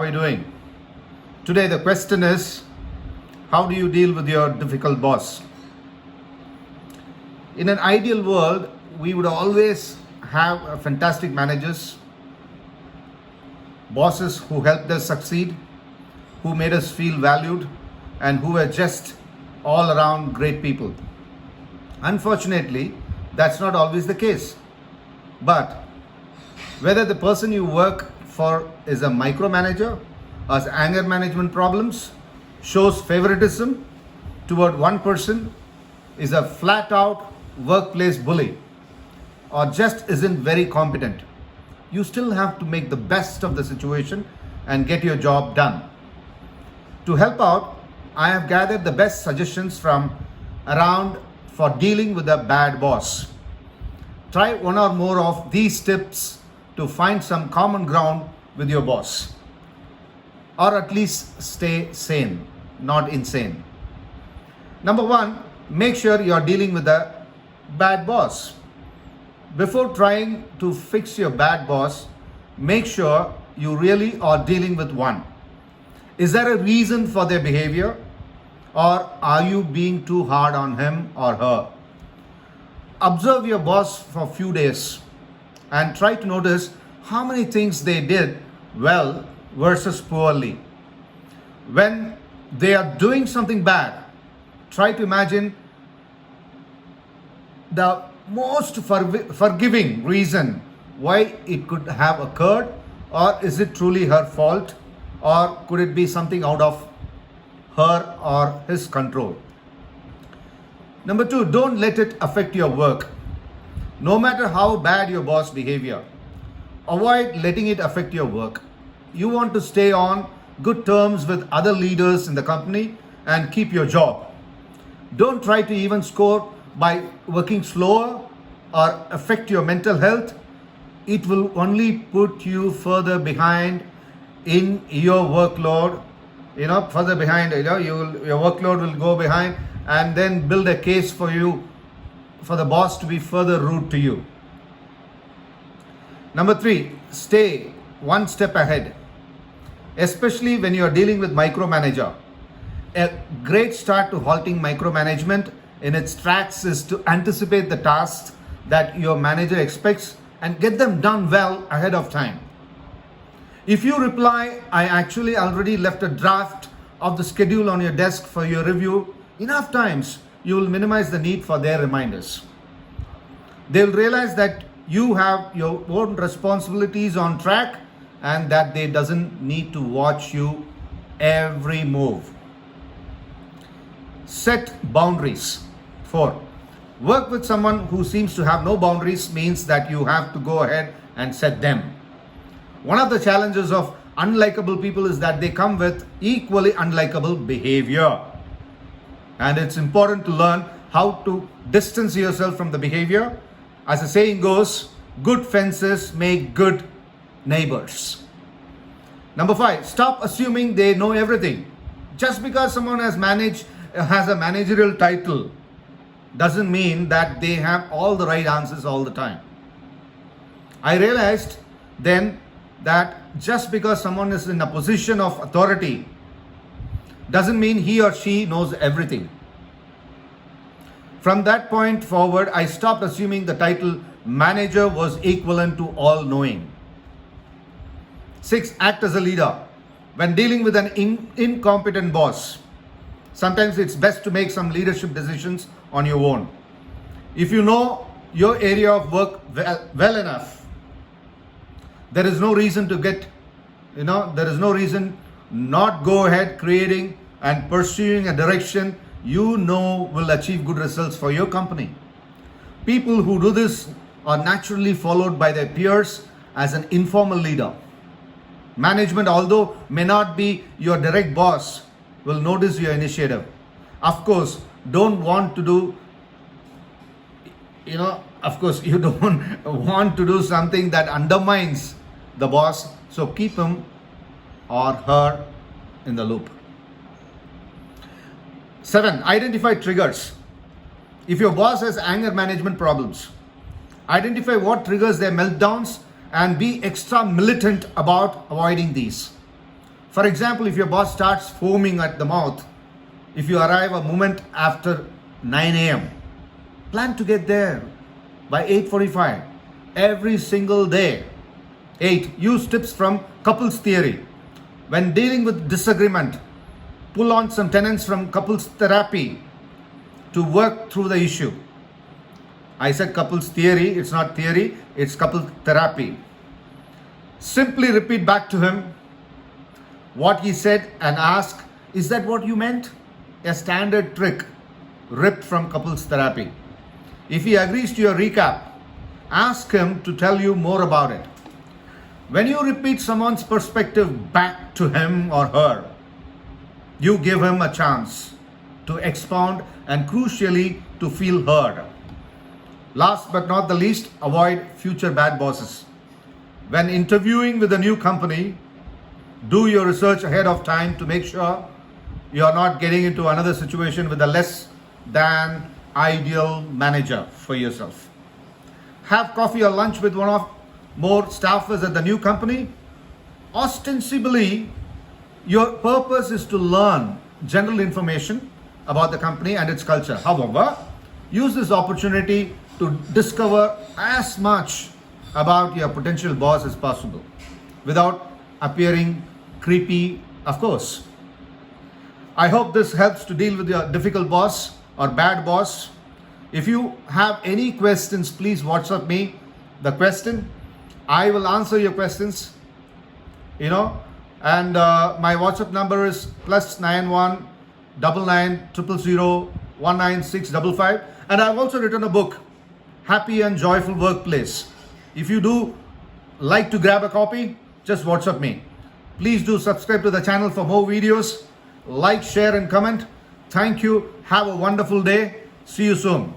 are you doing? Today the question is, how do you deal with your difficult boss? In an ideal world, we would always have fantastic managers, bosses who helped us succeed, who made us feel valued, and who were just all around great people. Unfortunately, that's not always the case. But whether the person you work for is a micromanager, has anger management problems, shows favoritism toward one person, is a flat out workplace bully, or just isn't very competent, you still have to make the best of the situation and get your job done. To help out, I have gathered the best suggestions from around for dealing with a bad boss. Try one or more of these tips to find some common ground with your boss, or at least stay sane, not insane. Number one, make sure you are dealing with a bad boss. Before trying to fix your bad boss, make sure you really are dealing with one. Is there a reason for their behavior, or are you being too hard on him or her? Observe your boss for a few days and try to notice how many things they did well versus poorly. When they are doing something bad, try to imagine the most forgiving reason why it could have occurred, or is it truly her fault, or could it be something out of her or his control? Number two, don't let it affect your work. No matter how bad your boss behavior, avoid letting it affect your work. You want to stay on good terms with other leaders in the company and keep your job. Don't try to even score by working slower or affect your mental health. It will only put you further behind in your workload. Further behind, your workload will go behind, and then build a case for you, for the boss to be further rude to you. Number three, stay one step ahead, especially when you are dealing with micromanager. A great start to halting micromanagement in its tracks is to anticipate the tasks that your manager expects and get them done well ahead of time. If you reply, I actually already left a draft of the schedule on your desk for your review, enough times, you will minimize the need for their reminders. They will realize that you have your own responsibilities on track and that they doesn't need to watch you every move. Set boundaries. 4. Work with someone who seems to have no boundaries means that you have to go ahead and set them. One of the challenges of unlikable people is that they come with equally unlikable behavior. And it's important to learn how to distance yourself from the behavior. As the saying goes, good fences make good neighbors. Number 5, stop assuming they know everything. Just because someone has a managerial title doesn't mean that they have all the right answers all the time. I realized then that just because someone is in a position of authority doesn't mean he or she knows everything. From that point forward, I stopped assuming the title manager was equivalent to all knowing. 6, act as a leader. When dealing with an incompetent boss, sometimes it's best to make some leadership decisions on your own. If you know your area of work well enough, there is no reason not go ahead creating and pursuing a direction you know will achieve good results for your company. People who do this are naturally followed by their peers as an informal leader. Management, although may not be your direct boss, will notice your initiative. Of course, you don't want to do something that undermines the boss, so keep him or her in the loop. 7, identify triggers. If your boss has anger management problems, identify what triggers their meltdowns and be extra militant about avoiding these. For example, if your boss starts foaming at the mouth, if you arrive a moment after 9 a.m., plan to get there by 8:45 every single day. 8. Use tips from couples theory. When dealing with disagreement, pull on some tenets from couples therapy to work through the issue. I said couples theory, it's not theory, it's couples therapy. Simply repeat back to him what he said and ask, is that what you meant? A standard trick ripped from couples therapy. If he agrees to your recap, ask him to tell you more about it. When you repeat someone's perspective back to him or her, you give him a chance to expound and crucially to feel heard. Last but not the least, avoid future bad bosses. When interviewing with a new company, do your research ahead of time to make sure you are not getting into another situation with a less than ideal manager for yourself. Have coffee or lunch with one of more staffers at the new company. Ostensibly, your purpose is to learn general information about the company and its culture. However, use this opportunity to discover as much about your potential boss as possible without appearing creepy, of course. I hope this helps to deal with your difficult boss or bad boss. If you have any questions, please WhatsApp me the question. I will answer your questions, and my WhatsApp number is +91 99 000 19655. And I've also written a book, Happy and Joyful Workplace. If you do like to grab a copy, just WhatsApp me. Please do subscribe to the channel for more videos. Like, share and comment. Thank you. Have a wonderful day. See you soon.